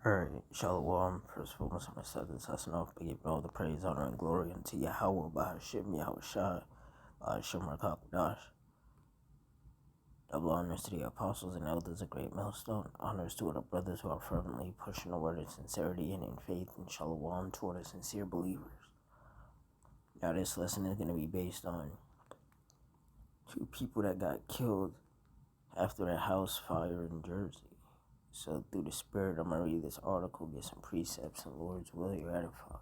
Alright, Shalom, first of all, Muslim Brothers, Hassanah, we give all the praise, honor, and glory unto Yahweh, Bahashim, Yahweh Shai, Bahashim, Rakakadash. Double honors to the apostles and elders, a great millstone. Honors to the brothers who are fervently pushing the word of sincerity and in faith, and Shalom to the sincere believers. Now, this lesson is going to be based on two people that got killed after a house fire in Jersey. So through the Spirit, I'm going to read this article, get some precepts, and Lord's will, you're edified.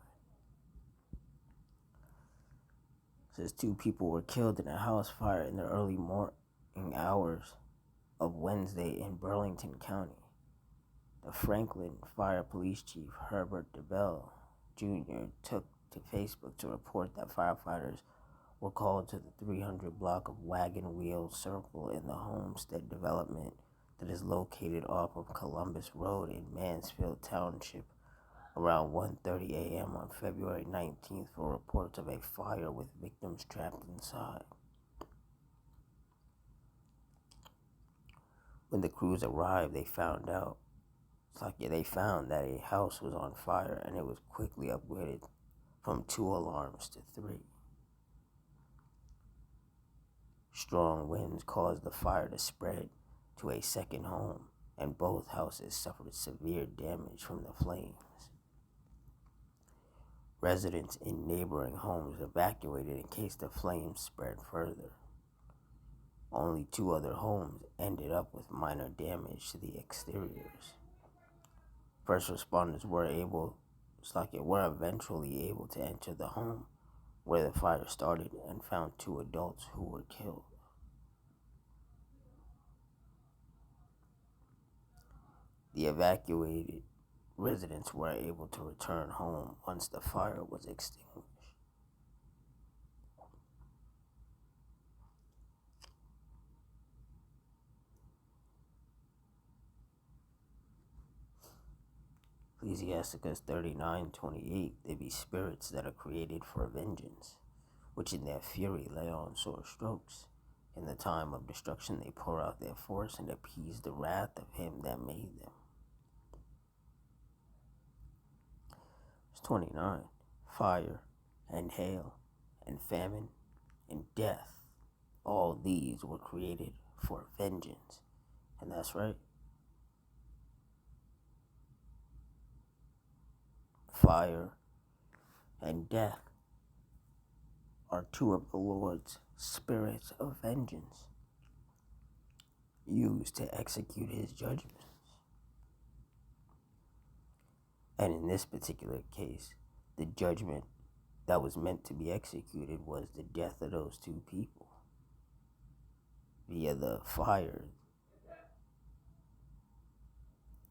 It says 2 people were killed in a house fire in the early morning hours of Wednesday in Burlington County. The Franklin Fire Police Chief Herbert DeBell Jr. took to Facebook to report that firefighters were called to the 300 block of Wagon Wheel Circle in the Homestead development that is located off of Columbus Road in Mansfield Township around 1:30 a.m. on February 19th for reports of a fire with victims trapped inside. When the crews arrived, they found that a house was on fire, and it was quickly upgraded from 2 alarms to 3. Strong winds caused the fire to spread to a second home, and both houses suffered severe damage from the flames. Residents in neighboring homes evacuated in case the flames spread further. Only 2 other homes ended up with minor damage to the exteriors. First responders were eventually able to enter the home where the fire started and found 2 adults who were killed. The evacuated residents were able to return home once the fire was extinguished. Ecclesiasticus 39:28, they be spirits that are created for vengeance, which in their fury lay on sore strokes. In the time of destruction they pour out their force and appease the wrath of him that made them. Verse 29, fire and hail and famine and death, all these were created for vengeance. And that's right. Fire and death are 2 of the Lord's spirits of vengeance, used to execute his judgments. And in this particular case, the judgment that was meant to be executed was the death of those 2 people via the fire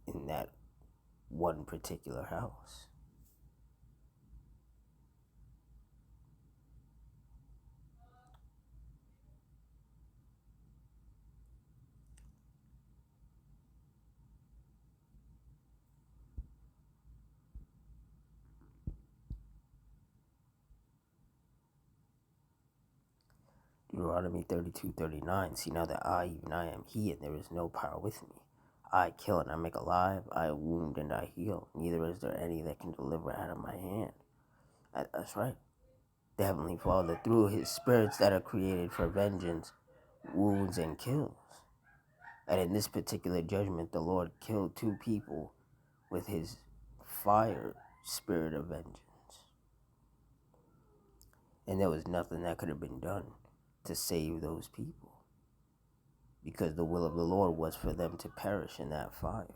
in that one particular house. Deuteronomy 32:39, see now that I, even I, am he, and there is no power with me. I kill and I make alive, I wound and I heal, neither is there any that can deliver out of my hand. That's right. The Heavenly Father, through his spirits that are created for vengeance, wounds and kills. And in this particular judgment, the Lord killed 2 people with his fire spirit of vengeance. And there was nothing that could have been done to save those people, because the will of the Lord was for them to perish in that fire.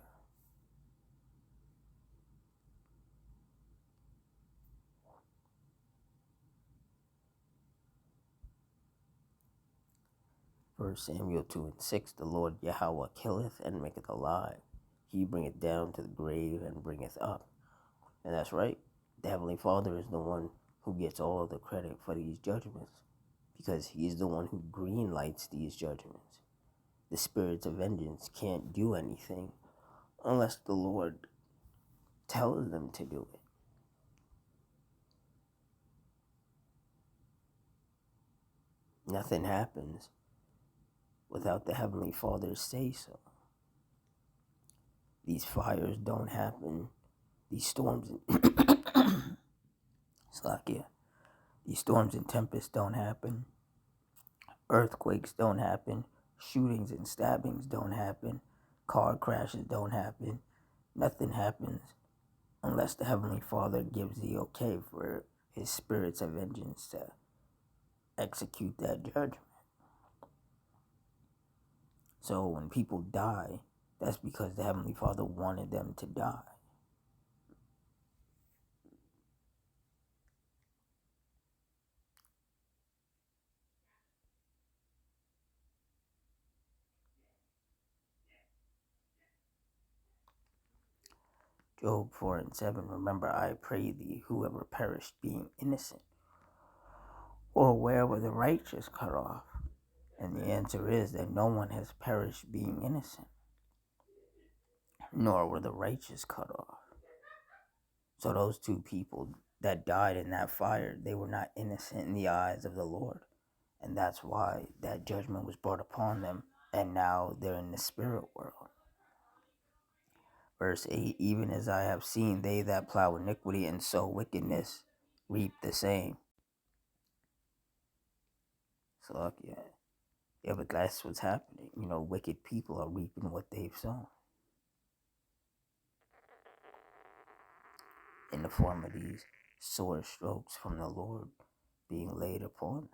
First Samuel 2:6, the Lord Yahweh killeth and maketh alive. He bringeth down to the grave and bringeth up. And that's right. The Heavenly Father is the one who gets all the credit for these judgments, because he's the one who green lights these judgments. The spirits of vengeance can't do anything unless the Lord tells them to do it. Nothing happens without the Heavenly Father's say so. these fires don't happen, these storms and Slakia, these storms and tempests don't happen, earthquakes don't happen, shootings and stabbings don't happen, car crashes don't happen, nothing happens unless the Heavenly Father gives the okay for his spirits of vengeance to execute that judgment. So when people die, that's because the Heavenly Father wanted them to die. Job 4:7, remember I pray thee, whoever perished being innocent, or where were the righteous cut off? And the answer is that no one has perished being innocent, nor were the righteous cut off. So those two people that died in that fire, they were not innocent in the eyes of the Lord. And that's why that judgment was brought upon them, and now they're in the spirit world. Verse 8, even as I have seen, they that plow iniquity and sow wickedness reap the same. So, yeah, but that's what's happening. Wicked people are reaping what they've sown in the form of these sore strokes from the Lord being laid upon them.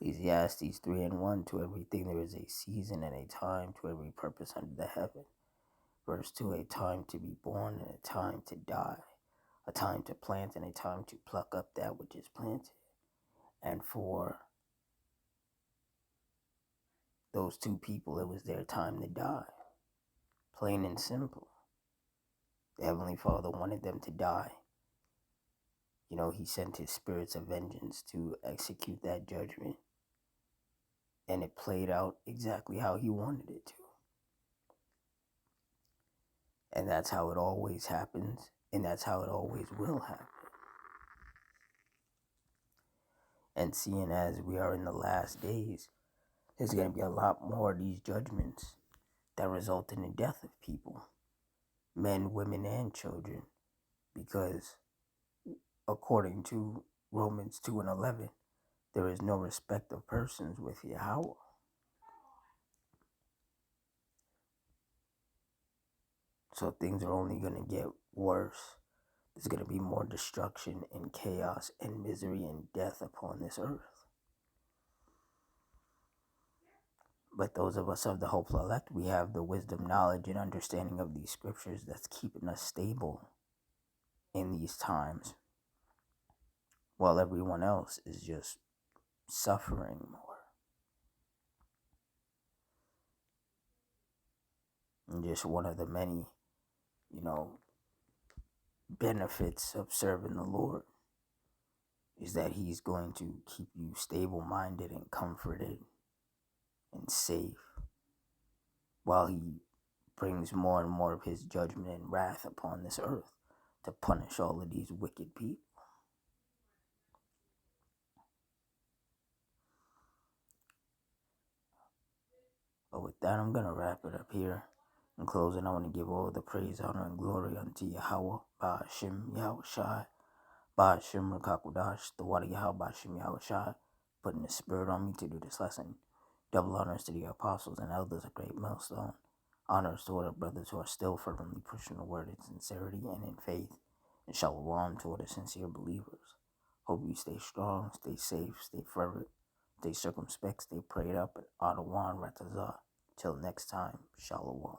Ecclesiastes 3:1, to everything there is a season and a time, to every purpose under the heaven. Verse 2, a time to be born and a time to die, a time to plant and a time to pluck up that which is planted. And for those two people, it was their time to die. Plain and simple. The Heavenly Father wanted them to die. He sent his spirits of vengeance to execute that judgment. And it played out exactly how he wanted it to. And that's how it always happens. And that's how it always will happen. And seeing as we are in the last days, there's going to be a lot more of these judgments that result in the death of people. Men, women, and children. Because according to Romans 2:11, there is no respect of persons with Yahweh. So things are only going to get worse. There's going to be more destruction and chaos and misery and death upon this earth. But those of us of the hopeful elect, we have the wisdom, knowledge, and understanding of these scriptures that's keeping us stable in these times, while everyone else is just suffering more. And just one of the many, benefits of serving the Lord is that he's going to keep you stable-minded and comforted and safe while he brings more and more of his judgment and wrath upon this earth to punish all of these wicked people. But with that, I'm going to wrap it up here. In closing, I want to give all the praise, honor, and glory unto Yahweh, Ba'ashim Yahushai, Ba'ashim Rakakudash, the water Yahweh, Ba'ashim Yahushai, putting the spirit on me to do this lesson. Double honors to the apostles and elders, a great millstone. Honors to all the brothers who are still fervently pushing the word in sincerity and in faith. And shalom to all the sincere believers. Hope you stay strong, stay safe, stay fervent, stay circumspect, stay prayed up, and Adawan Ratazah. Till next time, shalom.